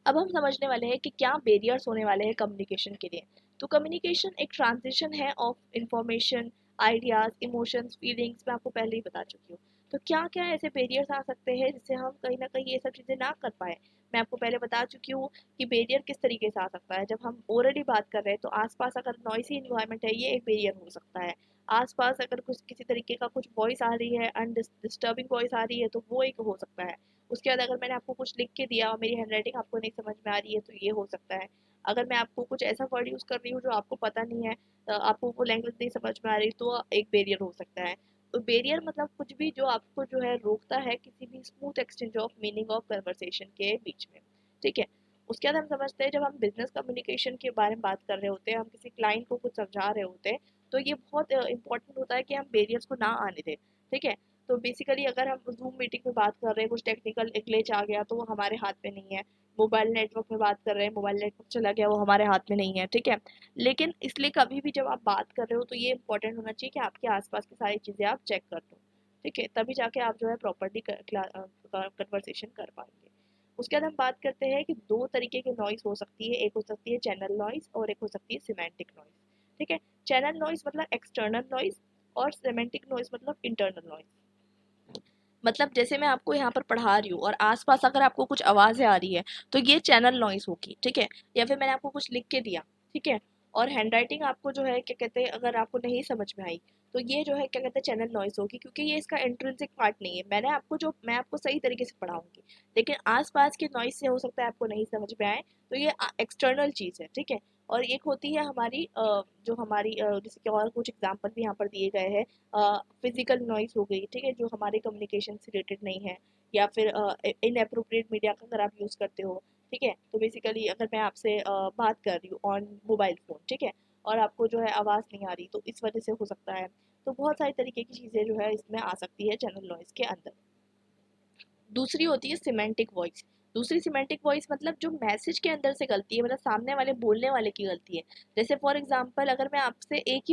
अब हम समझने वाले हैं कि क्या बैरियर्स होने वाले हैं कम्युनिकेशन के लिए। तो कम्युनिकेशन एक ट्रांजिशन है of information, ideas, emotions, feelings, मैं आपको पहले ही बता चुकी हूँ। तो क्या क्या ऐसे बैरियर्स आ सकते हैं जिससे हम कहीं ना कहीं ये सब चीज़ें ना कर पाए। मैं आपको पहले बता चुकी हूँ कि बैरियर किस तरीके से आ सकता है। जब हम ओरली बात कर रहे हैं तो आसपास अगर नॉइसी इन्वायरमेंट है, ये एक बैरियर हो सकता है। आसपास अगर कुछ किसी तरीके का कुछ वॉइस आ रही है, डिस्टर्बिंग वॉइस आ रही है, तो वो एक हो सकता है। उसके बाद अगर मैंने आपको कुछ लिख के दिया और मेरी हैंडराइटिंग आपको नहीं समझ में आ रही है, तो ये हो सकता है। अगर मैं आपको कुछ ऐसा वर्ड यूज़ कर रही हूँ जो आपको पता नहीं है, आपको वो लैंग्वेज नहीं समझ में आ रही, तो एक बैरियर हो सकता है। तो बैरियर मतलब कुछ भी जो आपको जो है रोकता है किसी भी smooth exchange of meaning of conversation के बीच में, ठीक है। उसके बाद हम समझते हैं जब हम बिजनेस कम्युनिकेशन के बारे में बात कर रहे होते हैं, हम किसी क्लाइंट को कुछ समझा रहे होते हैं, तो ये बहुत इंपॉर्टेंट होता है कि हम बैरियर्स को ना आने दें, ठीक है। तो बेसिकली अगर हम ज़ूम मीटिंग में बात कर रहे हैं, कुछ टेक्निकल ग्लिच आ गया तो वो हमारे हाथ में नहीं है। मोबाइल नेटवर्क में बात कर रहे हैं, मोबाइल नेटवर्क चला गया, वो हमारे हाथ में नहीं है, ठीक है। लेकिन इसलिए कभी भी जब आप बात कर रहे हो तो ये इंपॉर्टेंट होना चाहिए कि आपके आसपास की सारी चीज़ें आप चेक कर लो, ठीक है। तभी जाके आप जो है प्रॉपर्ली कन्वर्सेशन कर पाएंगे। उसके बाद हम बात करते हैं कि दो तरीके की नॉइस हो सकती है, एक हो सकती है चैनल नॉइस और एक हो सकती है सिमेंटिक नॉइस, ठीक है। चैनल नॉइस मतलब एक्सटर्नल नॉइस, और सिमेंटिक नॉइस मतलब इंटरनल नॉइस। मतलब जैसे मैं आपको यहाँ पर पढ़ा रही हूँ और आसपास अगर आपको कुछ आवाज़ें आ रही है, तो ये चैनल नॉइस होगी, ठीक है। या फिर मैंने आपको कुछ लिख के दिया, ठीक है, और हैंडराइटिंग आपको जो है क्या कहते हैं अगर आपको नहीं समझ में आई, तो ये जो है क्या कहते हैं चैनल नॉइस होगी, क्योंकि ये इसका इंट्रिंसिक पार्ट नहीं है। मैं आपको सही तरीके से पढ़ाऊंगी, लेकिन आसपास के नॉइस से हो सकता है आपको नहीं समझ में आए, तो ये एक्सटर्नल चीज़ है, ठीक है। और एक होती है हमारी जो हमारी जैसे कि और कुछ एग्जाम्पल भी यहाँ पर दिए गए हैं, फिजिकल नॉइस हो गई, ठीक है, जो हमारे कम्युनिकेशन से रिलेटेड नहीं है, या फिर इनअप्रोप्रिएट मीडिया का अगर आप यूज़ करते हो, ठीक है। तो बेसिकली अगर मैं आपसे बात कर रही हूँ ऑन मोबाइल फ़ोन, ठीक है, और आपको जो है आवाज़ नहीं आ रही, तो इस वजह से हो सकता है। तो बहुत सारी तरीके की चीज़ें जो है इसमें आ सकती है चैनल नॉइस के अंदर। दूसरी होती है सिमेंटिक वॉइस। दूसरी सिमेंटिक वॉइस मतलब जो मैसेज के अंदर से गलती है, मतलब सामने वाले बोलने वाले की गलती है। जैसे फॉर एग्जांपल अगर मैं आपसे एक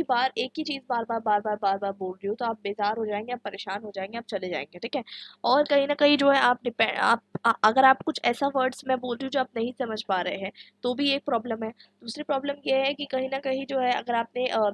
ही चीज़ बार बार बोल रही हूँ, तो आप बेजार हो जाएंगे, आप परेशान हो जाएंगे, आप चले जाएंगे, ठीक है। और कहीं ना कहीं जो है आप डिपेंड आप अगर आप कुछ ऐसा वर्ड्स मैं बोल रही हूँ जो आप नहीं समझ पा रहे हैं, तो भी एक प्रॉब्लम है। दूसरी प्रॉब्लम ये है कि कहीं ना कहीं जो है अगर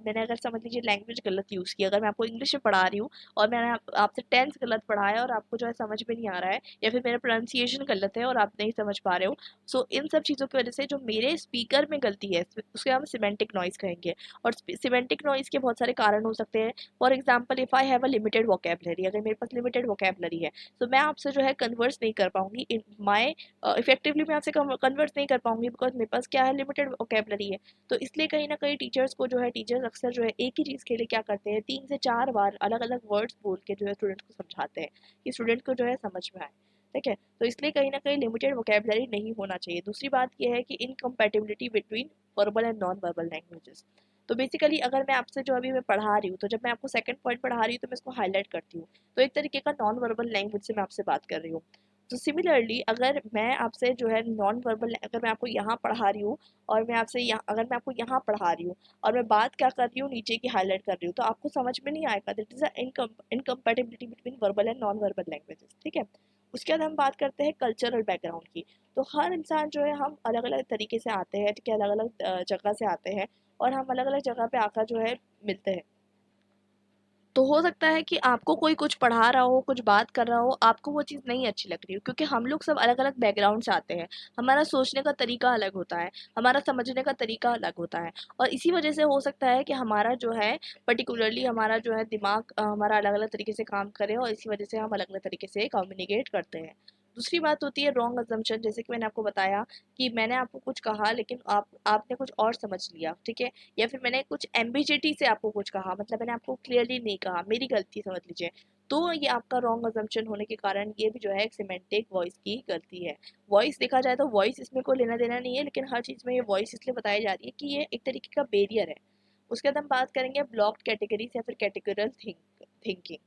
मैंने अगर समझ लीजिए लैंग्वेज गलत यूज़ की, अगर मैं आपको इंग्लिश में पढ़ा रही हूँ और मैंने आपसे टेंस गलत पढ़ा है और आपको जो है समझ में नहीं आ रहा है, या फिर मेरा प्रोनाउंसिएशन गलत है और आप नहीं समझ पा रहे हो, सो इन सब चीज़ों की वजह से जो मेरे स्पीकर में गलती है उसके हम सिमेंटिक नॉइस कहेंगे। और सिमेंटिक नॉइस के बहुत सारे कारण हो सकते हैं। For example if I have a limited vocabulary, अगर मेरे पास लिमिटेड वोकेबलरी है, तो मैं आपसे जो है कन्वर्स नहीं कर पाऊंगी इन माई इफेक्टिवली, मैं आपसे कन्वर्स नहीं कर पाऊंगी बिकॉज मेरे पास क्या है, लिमिटेड वोकेबलरी है। तो इसलिए कहीं ना कहीं टीचर्स को जो है टीचर्स अक्सर जो है एक ही चीज़ के लिए क्या करते हैं, 3 से 4 बार अलग अलग वर्ड्स बोल के जो है स्टूडेंट को समझाते हैं कि स्टूडेंट को जो है समझ में आए, ठीक है। तो इसलिए कहीं न कहीं लिमिटेड वोकैबुलरी नहीं होना चाहिए। दूसरी बात ये है कि incompatibility between verbal and non verbal languages. तो बेसिकली अगर मैं आपसे जो अभी मैं पढ़ा रही हूँ, तो जब मैं आपको सेकंड पॉइंट पढ़ा रही हूँ तो मैं इसको हाईलाइट करती हूँ। तो एक तरीके का नॉन वर्बल लैंग्वेज से मैं आपसे बात कर रही हूँ। तो सिमिलरली अगर मैं आपसे जो है नॉन वर्बल, अगर मैं आपको यहाँ पढ़ा रही हूँ और मैं आपसे यहाँ, अगर मैं आपको यहाँ पढ़ा रही हूँ और मैं बात क्या कर रही हूँ, नीचे की हाईलाइट कर रही हूँ, तो आपको समझ में नहीं आएगा। That is a incompatibility between verbal and non verbal languages, ठीक है। उसके बाद हम बात करते हैं कल्चरल बैकग्राउंड की। तो हर इंसान जो है हम अलग अलग तरीके से आते हैं, ठीक है, अलग अलग जगह से आते हैं, और हम अलग अलग जगह पे आकर जो है मिलते हैं। तो हो सकता है कि आपको कोई कुछ पढ़ा रहा हो, कुछ बात कर रहा हो, आपको वो चीज़ नहीं अच्छी लग रही हो, क्योंकि हम लोग सब अलग अलग बैकग्राउंड से आते हैं। हमारा सोचने का तरीका अलग होता है, हमारा समझने का तरीका अलग होता है, और इसी वजह से हो सकता है कि हमारा जो है पर्टिकुलरली हमारा जो है दिमाग हमारा अलग अलग तरीके से काम करे, और इसी वजह से हम अलग अलग तरीके से कम्युनिकेट करते हैं। दूसरी बात होती है रॉन्ग अजम्पशन, जैसे कि मैंने आपको बताया कि मैंने आपको कुछ कहा लेकिन आपने कुछ और समझ लिया, ठीक है, या फिर मैंने कुछ एम्बिजिटी से आपको कुछ कहा, मतलब मैंने आपको क्लियरली नहीं कहा, मेरी गलती समझ लीजिए। तो ये आपका रॉन्ग अजम्पशन होने के कारण ये भी जो है एक सिमेंटिक वॉइस की गलती है। वॉइस देखा जाए तो वॉइस इसमें कोई लेना देना नहीं है, लेकिन हर चीज़ में ये वॉइस इसलिए बताई जा रही है कि ये एक तरीके का बैरियर है। उसके बाद हम बात करेंगे ब्लॉक्ड कैटेगरीज या फिर कैटेगरल थिंकिंग।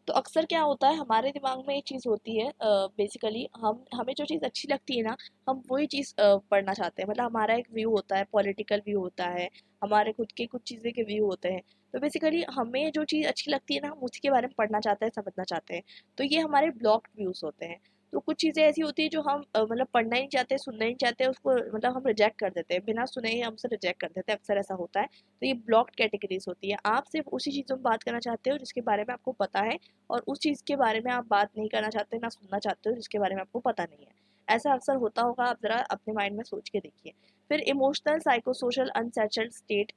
तो अक्सर क्या होता है हमारे दिमाग में एक चीज़ होती है, बेसिकली हमें जो चीज़ अच्छी लगती है ना, हम वही चीज़ पढ़ना चाहते हैं। मतलब हमारा एक व्यू होता है, पॉलिटिकल व्यू होता है, हमारे खुद के कुछ चीज़ें के व्यू होते हैं। तो बेसिकली हमें जो चीज़ अच्छी लगती है ना, हम उसी के बारे में पढ़ना चाहते हैं, समझना चाहते हैं। तो ये हमारे ब्लॉक्ड व्यूज़ होते हैं। तो कुछ चीज़ें ऐसी होती है जो हम मतलब पढ़ना ही नहीं चाहते, सुनना ही नहीं चाहते, उसको मतलब हम रिजेक्ट कर देते हैं, बिना सुने ही हम उसे रिजेक्ट कर देते हैं, अक्सर ऐसा होता है। तो ये ब्लॉक्ड कैटेगरीज होती है। आप सिर्फ उसी चीज़ों में बात करना चाहते हो जिसके बारे में आपको पता है, और उस चीज़ के बारे में आप बात नहीं करना चाहते, ना सुनना चाहते हो जिसके बारे में आपको पता नहीं है। ऐसा अक्सर होता होगा, आप ज़रा अपने माइंड में सोच के देखिए। फिर emotional psycho social unsettled state,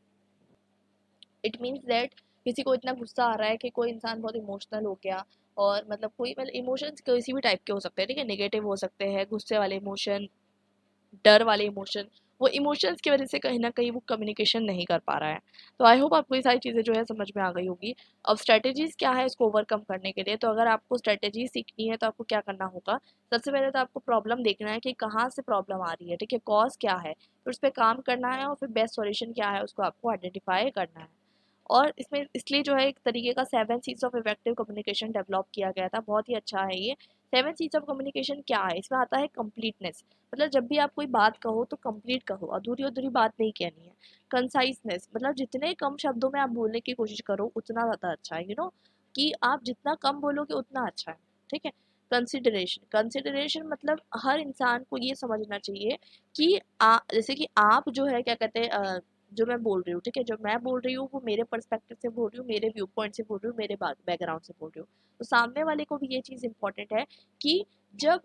it means that किसी को इतना गुस्सा आ रहा है कि कोई इंसान बहुत इमोशनल हो गया, और मतलब कोई मतलब इमोशंस किसी भी टाइप के हो सकते हैं, ठीक है, नेगेटिव हो सकते हैं, गुस्से वाले इमोशन, डर वाले इमोशन, वो इमोशंस की वजह से कहीं न कहीं वो कम्युनिकेशन नहीं कर पा रहा है। तो आई होप आपको ये सारी चीज़ें जो है समझ में आ गई होगी। अब स्ट्रैटेजीज़ क्या है इसको ओवरकम करने के लिए, तो अगर आपको स्ट्रैटेजी सीखनी है तो आपको क्या करना होगा? सबसे पहले तो आपको प्रॉब्लम देखना है कि कहाँ से प्रॉब्लम आ रही है, ठीक है? कॉज़ क्या है? फिर उस पे काम करना है, और फिर बेस्ट सॉल्यूशन क्या है उसको आपको आइडेंटिफ़ाई करना है। और इसमें इसलिए जो है एक तरीके का 7 C's of effective communication develop किया गया था, बहुत ही अच्छा है ये। 7 सीज़ ऑफ कम्युनिकेशन क्या है? इसमें आता है कंप्लीटनेस, मतलब जब भी आप कोई बात कहो तो कंप्लीट कहो, अधूरी-अधूरी बात नहीं कहनी है। कंसाइज़नेस, मतलब जितने कम शब्दों में आप बोलने की कोशिश करो उतना ज़्यादा अच्छा है, कि आप जितना कम बोलोगे उतना अच्छा है, ठीक है? कंसिडरेशन, कंसिडरेशन मतलब हर इंसान को ये समझना चाहिए कि जैसे कि आप जो है क्या कहते हैं, जो मैं बोल रही हूँ, ठीक है, जो मैं बोल रही हूँ वो मेरे पर्सपेक्टिव से बोल रही हूँ, मेरे व्यू पॉइंट से बोल रही हूँ, मेरे बैकग्राउंड से बोल रही हूँ। तो सामने वाले को भी ये चीज़ इंपॉर्टेंट है कि जब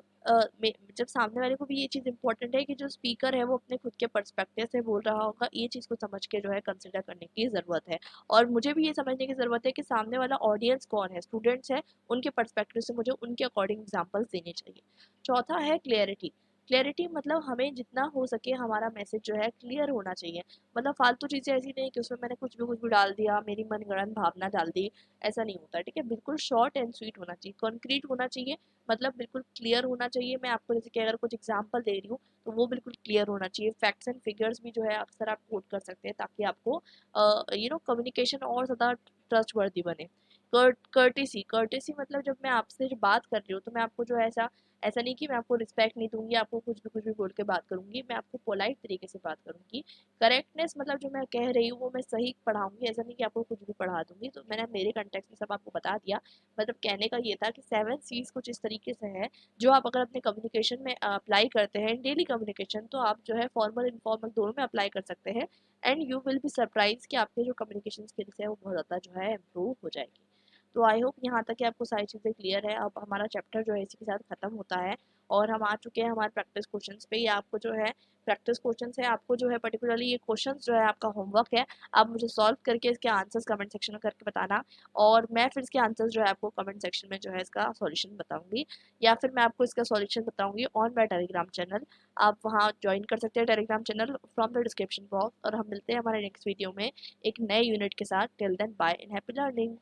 जब सामने वाले को भी ये चीज़ इंपॉर्टेंट है कि जो स्पीकर है वो अपने खुद के पर्सपेक्टिव से बोल रहा होगा, ये चीज़ को समझ के जो है कंसिडर करने की ज़रूरत है। और मुझे भी ये समझने की ज़रूरत है कि सामने वाला ऑडियंस कौन है, स्टूडेंट्स है, उनके पर्सपेक्टिव से मुझे उनके अकॉर्डिंग एग्जाम्पल्स देने चाहिए। चौथा है क्लियरिटी। क्लियरिटी मतलब हमें जितना हो सके हमारा मैसेज जो है क्लियर होना चाहिए। मतलब फालतू चीज़ें ऐसी नहीं कि उसमें मैंने कुछ भी डाल दिया, मेरी मनगढ़ंत भावना डाल दी, ऐसा नहीं होता है, ठीक है? बिल्कुल शॉर्ट एंड स्वीट होना चाहिए, कॉन्क्रीट होना चाहिए, मतलब बिल्कुल क्लियर होना चाहिए। मैं आपको जैसे कि अगर कुछ एग्जांपल दे रही हूँ तो वो बिल्कुल क्लियर होना चाहिए। फैक्ट्स एंड फिगर्स भी जो है अक्सर आप कोट कर सकते हैं, ताकि आपको कम्युनिकेशन और ज़्यादा ट्रस्टवर्दी बने। कर्टेसी, कर्टेसी मतलब जब मैं आपसे जो बात कर रही हूँ तो मैं आपको जो है ऐसा ऐसा नहीं कि मैं आपको रिस्पेक्ट नहीं दूंगी, आपको कुछ भी बोल के बात करूंगी, मैं आपको पोलाइट तरीके से बात करूंगी। करेक्टनेस मतलब जो मैं कह रही हूँ वो मैं सही पढ़ाऊंगी, ऐसा नहीं कि आपको कुछ भी पढ़ा दूंगी। तो मैंने मेरे कंटेक्स्ट में सब आपको बता दिया। मतलब कहने का ये था कि 7 सीज कुछ इस तरीके से है, जो आप अगर अपने कम्युनिकेशन में अप्लाई करते हैं, डेली कम्युनिकेशन, तो आप जो है फॉर्मल इनफॉर्मल दोनों में अप्लाई कर सकते हैं, and you will be surprise कि आपके जो कम्युनिकेशन स्किल्स है वो बहुत ज़्यादा जो है इम्प्रूव हो जाएगी। तो आई होप यहाँ तक कि आपको सारी चीज़ें क्लियर है। अब हमारा चैप्टर जो है इसी के साथ ख़त्म होता है, और हम आ चुके हैं हमारे प्रैक्टिस क्वेश्चंस पे। ये आपको जो है प्रैक्टिस क्वेश्चंस है, आपको जो है पर्टिकुलरली ये क्वेश्चंस जो है आपका होमवर्क है। आप मुझे सॉल्व करके इसके आंसर्स कमेंट सेक्शन में करके बताना, और मैं फिर इसके आंसर्स जो है आपको कमेंट सेक्शन में जो है इसका सॉल्यूशन बताऊंगी, या फिर मैं आपको इसका सॉल्यूशन बताऊंगी ऑन माई टेलीग्राम चैनल। आप वहाँ ज्वाइन कर सकते हैं Telegram channel from the description box, और हम मिलते हैं हमारे नेक्स्ट वीडियो में एक नए यूनिट के साथ। Till then bye and happy learning.